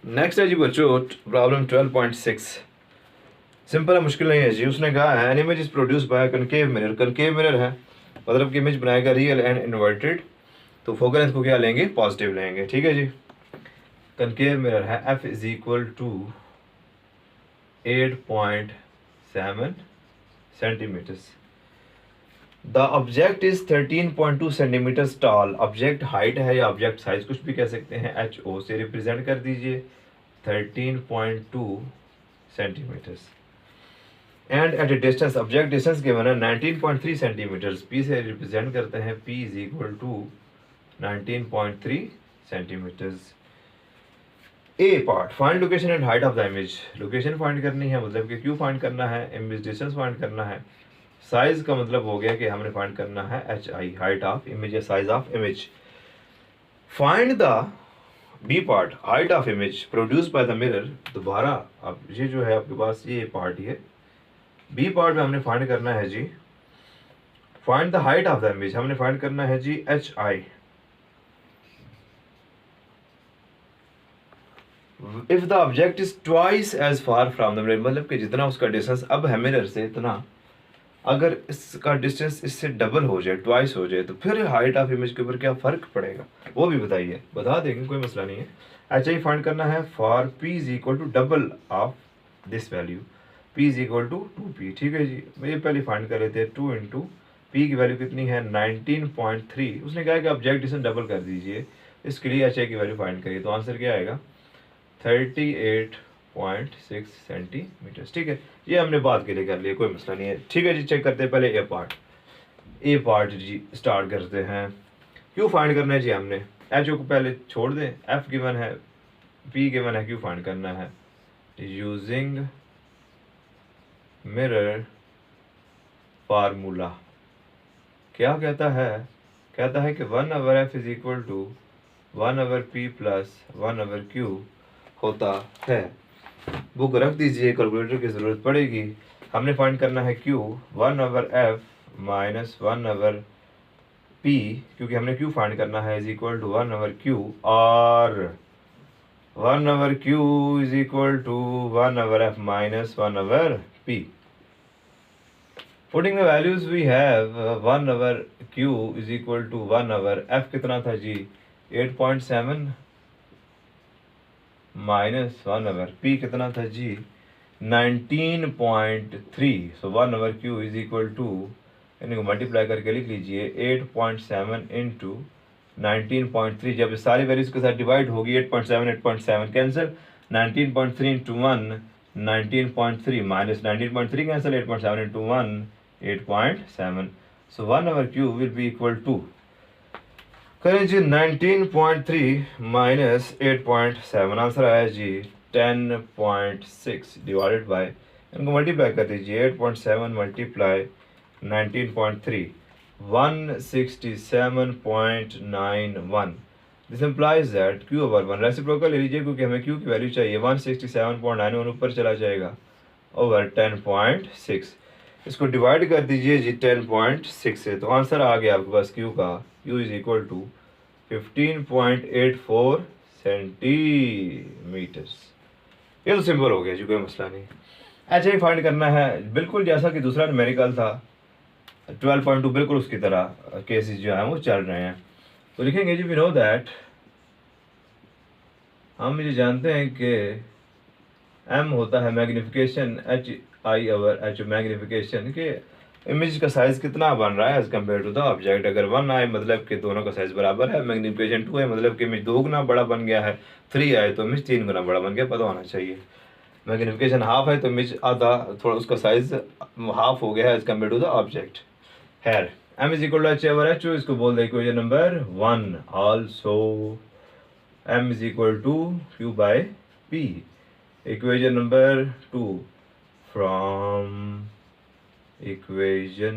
Next है जी बच्चों problem 12.6। Simple है, मुश्किल नहीं है जी। उसने कहा है an image is produce by concave mirror. Concave mirror है मतलब कि इमेज बनाएगा रियल एंड इन्वर्टेड, तो फोकल लेंथ को क्या लेंगे, पॉजिटिव लेंगे। ठीक है जी। कनकेव मिरर है F is equal to 8.7 centimetres. The object is 13.2 centimetres tall. Object height है या ऑब्जेक्ट साइज कुछ भी कह सकते हैं, एच ओ से रिप्रेजेंट कर दीजिए 13.2 centimetres. And at a distance, object distance given है 19.3 सेंटीमीटर्स। पी से रिप्रेजेंट करते हैं, P is equal to 19.3 centimetres. A part, find location and height of the image. Location find करनी है मतलब कि क्यों फाइंड करना है, इमेज डिस्टेंस फाइंड करना है। साइज का मतलब हो गया कि हमने फाइंड करना है H I, height of image या size of image. Find the B part, height of image produce by the mirror. दोबारा अब ये जो है आपके पास ये पार्ट है, बी पार्ट में हमने फाइंड करना है जी, find the height of the image हमने फाइंड करना है जी H I. If the object is twice as far from the mirror, मतलब कि जितना उसका डिस्टेंस अब है मिरर से इतना, अगर इसका डिस्टेंस इससे डबल हो जाए, ट्वाइस हो जाए, तो फिर हाइट ऑफ इमेज के ऊपर क्या फर्क पड़ेगा वो भी बताइए। बता देंगे, कोई मसला नहीं है। एच आई फाइंड करना है for P is equal to double of this value, P is equal to 2p। ठीक है जी। ये पहले फाइंड कर लेते हैं, 2 इंटू पी की वैल्यू कितनी है 19.3। उसने कहा कि ऑब्जेक्ट डिस्टेंस डबल कर दीजिए, इसके लिए एच आई की वैल्यू फाइंड करिए, तो आंसर क्या आएगा 38.6 सेंटीमीटर। ठीक है, ये हमने बात के लिए कर लिया, कोई मसला नहीं है। ठीक है जी, चेक करते हैं पहले ए पार्ट। ए पार्ट जी स्टार्ट करते हैं। क्यों फाइंड करना है जी हमने, एच ओ को पहले छोड़ दें, एफ गिवन है, पी गिवन है, क्यों फाइंड करना है यूजिंग मिरर फार्मूला। क्या कहता है, कहता है कि 1/f is equal to 1/p plus 1/q होता है। बुक रख दीजिए, कैलकुलेटर की ज़रूरत पड़ेगी। हमने फाइंड करना है q, 1/f माइनस 1/p, क्योंकि हमने q फाइंड करना है इज इक्वल टू 1/q, और 1/q is equal to 1/f minus 1/p। Putting the values we have 1/q is equal to 1/f कितना था जी 8.7 माइनस 1/p कितना था जी 19.3। So 1/q is equal to, इनको मल्टीप्लाई करके लिख लीजिए 8.7 इंटू 19.3। जब सारी वैल्यूज के साथ डिवाइड होगी 8.7 cancel, 19.3 into 1 19.3 minus 19.3 cancel, 8.7 into 1 8.7। So 1/q will be equal to, करें जी 19.3 माइनस 8.7, आंसर आया जी 10.6 डिवाइडेड बाय, इनको मल्टीप्लाई कर दीजिए 8.7 multiply 19.3 167.91। This implies that q/1 reciprocal ले लीजिए क्योंकि हमें q की वैल्यू चाहिए, 167.91 ऊपर चला जाएगा ओवर 10.6। इसको डिवाइड कर दीजिए जी 10.6 से, तो आंसर आ गया आपके पास q का, q is equal to 15.84 centimetres. ये तो सिंपल हो गया जी, कोई मसला नहीं। एच आई फाइंड करना है बिल्कुल जैसा कि दूसरा न्यूमेरिकल था 12.2, बिल्कुल उसकी तरह केसेस जो हैं वो चल रहे हैं। तो लिखेंगे जी वी नो दैट, हम ये जानते हैं कि m होता है magnification H I over H, magnification के इमेज का साइज कितना बन रहा है as compare to the object. अगर 1 आए मतलब कि दोनों का साइज बराबर है, मैग्निफिकेशन 2 है मतलब कि इमेज 2 गुना बड़ा बन गया है, 3 आए तो इमेज 3 गुना बड़ा बन गया, पता होना चाहिए। मैग्निफिकेशन हाफ है तो इमेज आधा, थोड़ा उसका साइज हाफ हो गया है as compare to the object. Here m is equal to H over H, इसको बोल दे equation number 1। Also m is equal to q by p। Equation number 2 from equation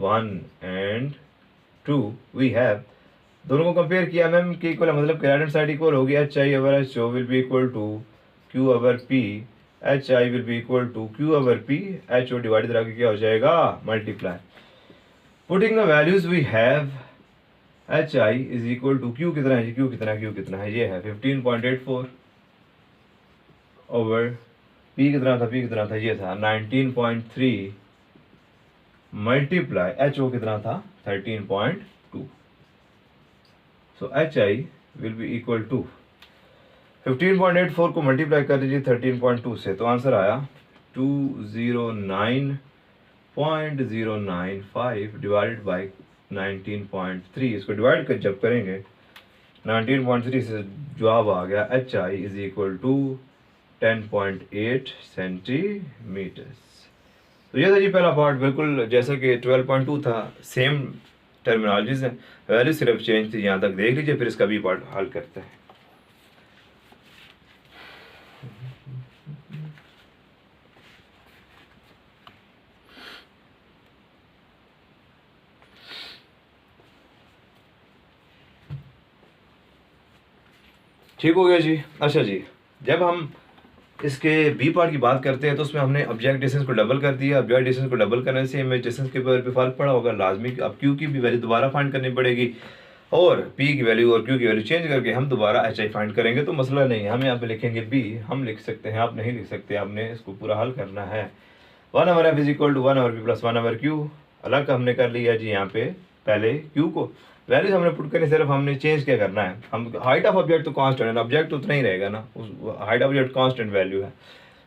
1 and 2 we have, दोनों को compare किया M के equal है मतलब right hand side equal होगी, H I over H O will be equal to Q over P, H I will be equal to Q over P, H O divide करा के क्या हो जाएगा multiply. Putting the values we have, H I is equal to Q कितना है जी, Q कितना है, Q कितना है, ये है 15.84 ओवर पी कितना था, पी कितना था, ये था 19.3 मल्टीप्लाई एच ओ कितना था 13.2. So H I will be equal to 15.84 को मल्टीप्लाई कर दीजिए 13.2 से, तो आंसर आया 209.095 डिवाइडेड बाई 19.3. इसको डिवाइड कर जब करेंगे 19.3 से जवाब आ गया H I is equal to 10.8 centimetres. तो ये था जी पहला पार्ट. बिल्कुल जैसा कि 12.2 था, सेम टर्मिनोलॉजीज हैं, वैल्यू सिर्फ चेंज थी. यहाँ तक देख लीजिए, फिर इसका भी पार्ट हल करते हैं. ठीक हो गया जी. अच्छा जी, जब हम इसके बी पार्ट की बात करते हैं तो उसमें हमने ऑब्जेक्ट डिस्टेंस को डबल कर दिया. ऑब्जेक्ट डिस्टेंस को डबल करने से इमेज डिस्टेंस के ऊपर भी फर्क पड़ा होगा लाजमी. अब क्यू की भी वैल्यू दोबारा फाइंड करनी पड़ेगी और पी की वैल्यू और क्यू की वैल्यू चेंज करके हम दोबारा एच आई फाइंड करेंगे. तो मसला नहीं है, हम यहाँ पे लिखेंगे बी. हम लिख सकते हैं, आप नहीं लिख सकते, आपने इसको पूरा हल करना है. 1 over F is equal to 1 over P plus 1 over Q. अलग हमने कर लिया जी. यहाँ पे पहले क्यू को वैल्यूज हमने पुट करनी, सिर्फ हमने चेंज क्या करना है. हम हाइट ऑफ ऑब्जेक्ट तो कांस्टेंट है, ऑब्जेक्ट उतना ही रहेगा ना, उस height of object constant value है.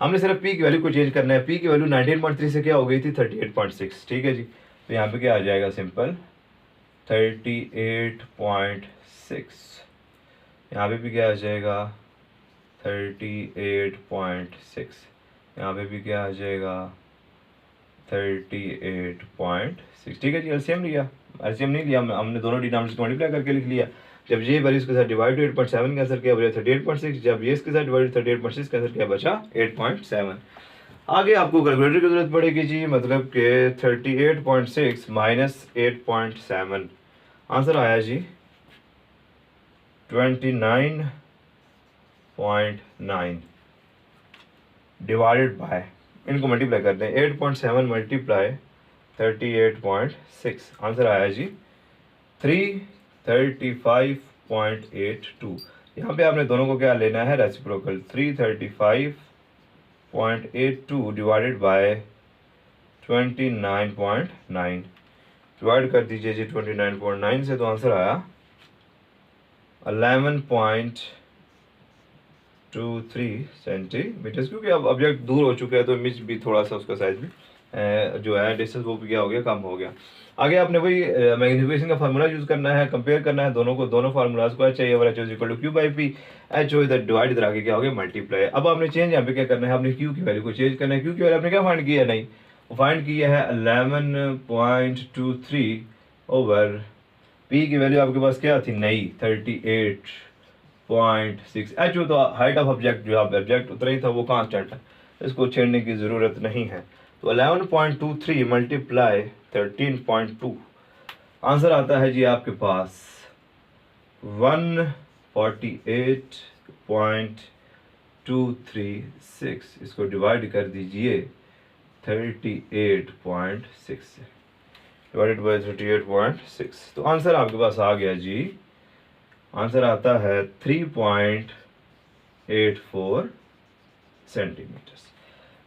हमने सिर्फ पी की वैल्यू को चेंज करना है. पी की वैल्यू 19.3 से क्या हो गई थी 38.6. ठीक है जी. तो यहाँ पे क्या आ जाएगा, सिंपल 38.6. यहाँ पे भी क्या आ जाएगा 38.6. यहाँ पे भी क्या आ जाएगा 38.6. ठीक है जी. एलसीएम लिया, एलसीएम नहीं लिया, हमने दोनों डिनोमिनेटर को मल्टीप्लाई करके लिख लिया. जब ये वैल्यू इसके साथ डिवाइड 8.7 कैंसिल किया बचा 38.6. जब ये इसके साथ डिवाइड 38.6 कैंसिल किया बचा 8.7. आगे आपको कैलकुलेटर की जरूरत पड़ेगी जी. मतलब कि 38.6 माइनस 8.7, आंसर आया जी 29.9 डिवाइडेड बाय, इनको मल्टीप्लाई करते हैं 8.7 मल्टीप्लाई 38.6, आंसर आया जी 335.82. यहाँ पे आपने दोनों को क्या लेना है, रेसिप्रोकल. 335.82 डिवाइडेड बाय 29.9 डिवाइड कर दीजिए जी 29.9 से, तो आंसर आया 11.23 सेंटीमीटर्स. क्योंकि अब ऑब्जेक्ट दूर हो चुका है तो इमेज भी थोड़ा सा उसका साइज भी जो है डिस्टेंस वो भी क्या हो गया, कम हो गया. आगे आपने वही मैग्नीफिकेशन का फार्मूला यूज करना है, कंपेयर करना है दोनों को, दोनों फार्मूलाज को. H I over H O equal to Q by P. H O इधर डिवाइड, इधर आगे क्या हो गया मल्टीप्लाई. अब आपने चेंज यहाँ पे क्या करना है, आपने क्यू की वैल्यू को चेंज करना है. क्यू की वैल्यू आपने क्या फाइंड किया, नहीं वो फाइंड किया है 11.23 ओवर पी की वैल्यू आपके पास क्या थी, नई 38.6. एच ओ तो हाइट ऑफ ऑब्जेक्ट, जो ऑब्जेक्ट उतना ही था वो कांस्टेंट है, इसको छेड़ने की ज़रूरत नहीं है. तो 11.23 मल्टीप्लाई 13.2, आंसर आता है जी आपके पास 148.236. इसको डिवाइड कर दीजिए 38.6 से, डिवाइडेड बाय 38.6. तो आंसर आपके पास आ गया जी, आंसर आता है 3.84 सेंटीमीटर्स.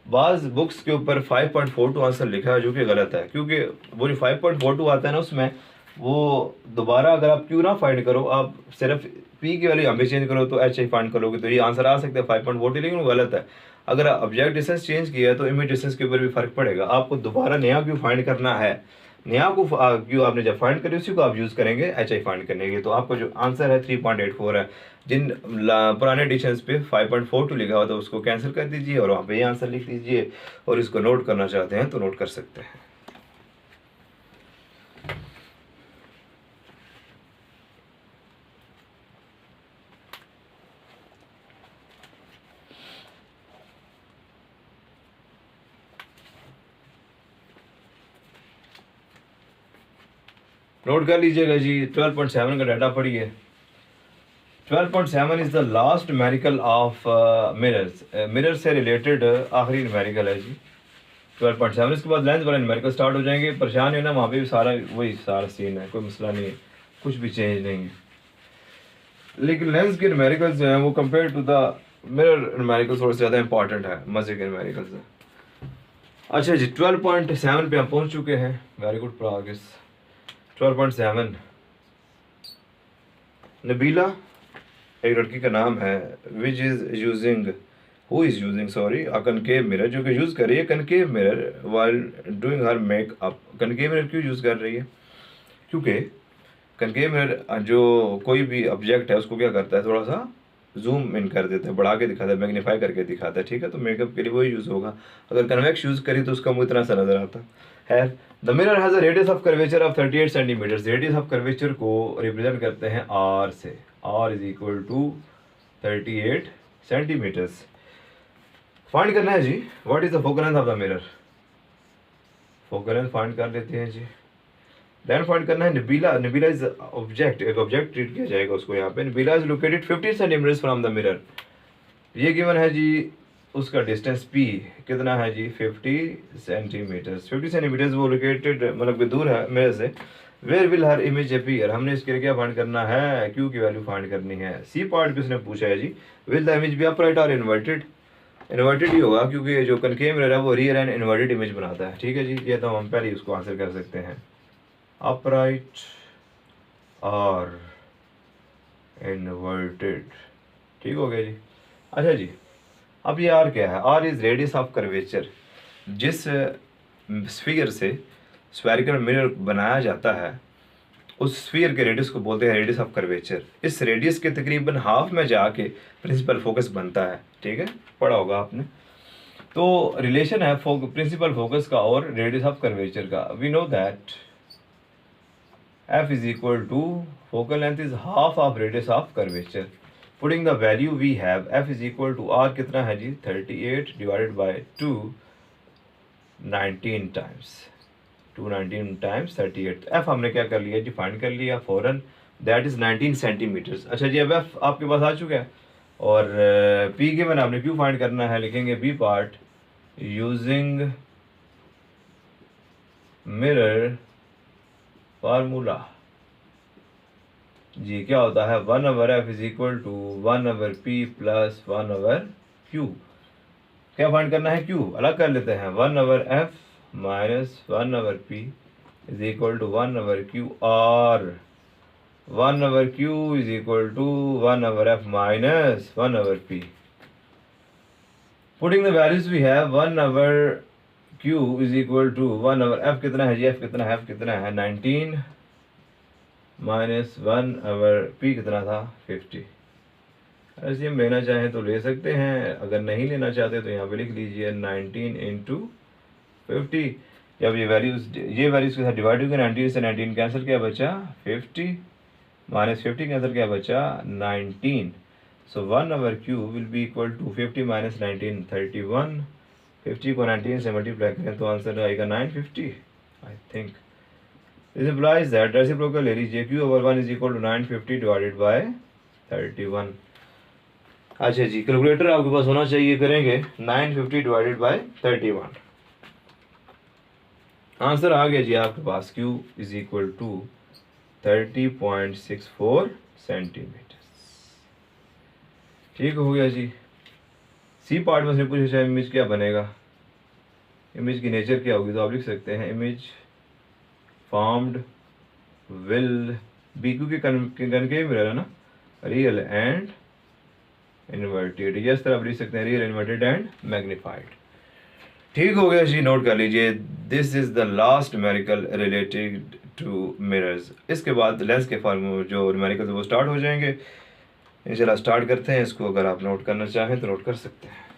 बाज़ बुक्स के ऊपर 5.42 आंसर लिखा है, जो कि गलत है. क्योंकि वो जो 5.42 आता है ना, उसमें वो दोबारा अगर आप क्यू ना फाइंड करो, आप सिर्फ पी की वैल्यू यहाँ पे चेंज करो तो एच आई फाइंड करोगे तो ये आंसर आ सकता है 5.42, लेकिन वो गलत है. अगर ऑब्जेक्ट डिस्टेंस चेंज किया तो इमेज डिस्टेंस के ऊपर भी फर्क पड़ेगा. आपको दोबारा नया क्यू फाइंड करना है. नया को क्यू आपने जब फाइंड करी उसी को आप यूज़ करेंगे एच आई फाइंड करने के. तो आपका जो आंसर है 3.84 है. जिन पुराने एडिशंस पे 5.42 लिखा हुआ था उसको कैंसिल कर दीजिए और वहाँ पे ये आंसर लिख दीजिए, और इसको नोट करना चाहते हैं तो नोट कर सकते हैं. नोट कर लीजिएगा जी. 12.7 का डाटा पढ़िए. 12.7 is the last numerical of mirrors. Mirror से रिलेटेड आखिरी न्यूमेरिकल है जी 12.7. इसके बाद लेंस वाला न्यूमेरिकल स्टार्ट हो जाएंगे. परेशान है ना, वहाँ पे भी सारा वही सारा सीन है, कोई मसला नहीं है, कुछ भी चेंज नहीं है. लेकिन लेंस के न्यूमेरिकल्स जो हैं वो कंपेयर टू द मेरा न्यूमेरिकल थोड़ा ज़्यादा इंपॉर्टेंट है मज़े के न्यूमेरिकल से। अच्छा जी 12.7 पे हम पहुंच चुके हैं। Very good progress. 12.7 नबीला एक लड़की का नाम है which is using who is using sorry a concave mirror, जो कि यूज़ कर रही है concave mirror while doing her makeup. Concave mirror क्यों यूज़ कर रही है? क्योंकि कनकेव मिरर जो कोई भी ऑब्जेक्ट है उसको क्या करता है, थोड़ा सा जूम इन कर देता है, बढ़ा के दिखाता है, मैग्नीफाई करके दिखाता है, ठीक है। तो मेकअप के लिए वही यूज़ होगा। अगर कन्वेक्स यूज़ करी तो उसका मुँह इतना सा नज़र आता है। The mirror has a radius of curvature of 38 centimetres. Radius of curvature को रिप्रेजेंट करते हैं आर से। R is equal to 38 centimetres. Find करना है जी what is the focal length of the mirror. Focal length find कर लेते हैं जी। देन फाइंड करना है नबीला। नबीला इज ऑब्जेक्ट, एक ऑब्जेक्ट ट्रीट किया जाएगा उसको यहाँ पे। Nabila is located 50 centimetres from the mirror. ये गिवन है जी उसका डिस्टेंस p कितना है जी 50 सेंटीमीटर्स। 50 सेंटीमीटर्स वो लोकेटेड मतलब कि दूर है मिरर से। Where will her image appear, हमने इसके लिए क्या फाइंड करना है, q की वैल्यू फाइंड करनी है। सी पार्ट भी उसने पूछा है जी will the image be upright और इन्वर्टेड। इन्वर्टेड ही होगा क्योंकि जो कनकेव मिरर है वो रियल एंड इन्वर्टेड इमेज बनाता है, ठीक है जी। ये तो हम पहले उसको आंसर कर सकते हैं अपराइट और इन्वर्टेड, ठीक हो गया जी। अच्छा जी अब ये आर क्या है, R is radius of curvature. जिस स्फीयर से स्फेरिकल मिरर बनाया जाता है उस स्फीयर के रेडियस को बोलते हैं रेडियस ऑफ कर्वेचर। इस रेडियस के तकरीबन हाफ में जाके प्रिंसिपल फोकस बनता है, ठीक है, पढ़ा होगा आपने। तो रिलेशन है प्रिंसिपल फोकस का और रेडियस ऑफ कर्वेचर का। We know that f is equal to focal length is half of radius of curvature. Putting the value we have f is equal to r कितना है जी 38 divided by 2 19 times 219 times 38। f हमने क्या कर लिया जी find कर लिया फौरन, that is 19 centimetres. अच्छा जी अब f आपके पास आ चुका है और p के मैंने आपने क्यों फाइंड करना है, लिखेंगे b part using mirror formula जी। क्या होता है 1/f is equal to 1/p plus 1/q। क्या फाइंड करना है q, अलग कर लेते हैं 1/f minus 1/p is equal to 1/q और 1/q is equal to 1/f minus 1/p। Putting the values we have 1/q is equal to 1/f कितना है जी, f कितना है, f कितना है 19 माइनस 1/p कितना था 50। ऐसे हम लेना चाहें तो ले सकते हैं, अगर नहीं लेना चाहते तो यहाँ पे लिख लीजिए 19 इंटू 50। जब ये वैल्यूज के साथ डिवाइड होगी 19 से 19 कैंसिल क्या बचा 50 माइनस 50 कैंसिल क्या बचा 19। So 1/q will be equal to 50 minus 19 31। 50 को 19 से मल्टीप्लाई करें तो आंसर आएगा 950 I think. This implies that reciprocal ले लीजिए q over 1 is equal to 950 divided by 31। अच्छा जी कैलकुलेटर आपके पास होना चाहिए, करेंगे 950 डिवाइडेड बाय 31। आंसर आ गया जी आपके पास q is equal to 30.64 centimetre. ठीक हो गया जी। सी पार्ट में से पूछा इमेज क्या बनेगा, इमेज की नेचर क्या होगी, तो आप लिख सकते हैं इमेज formed will be, क्योंकि कनकेव मिरर है ना, रियल एंड इन्वर्टेड। ये इस तरह आप लिख सकते हैं रियल इन्वर्टेड एंड मैग्नीफाइड। ठीक हो गया जी, नोट कर लीजिए। This is the last numerical related to mirrors. इसके बाद लेंस के फॉर्मूले जो न्यूमेरिकल वो स्टार्ट हो जाएंगे। इंशाल्लाह स्टार्ट करते हैं इसको, अगर आप नोट करना चाहें तो नोट कर सकते हैं।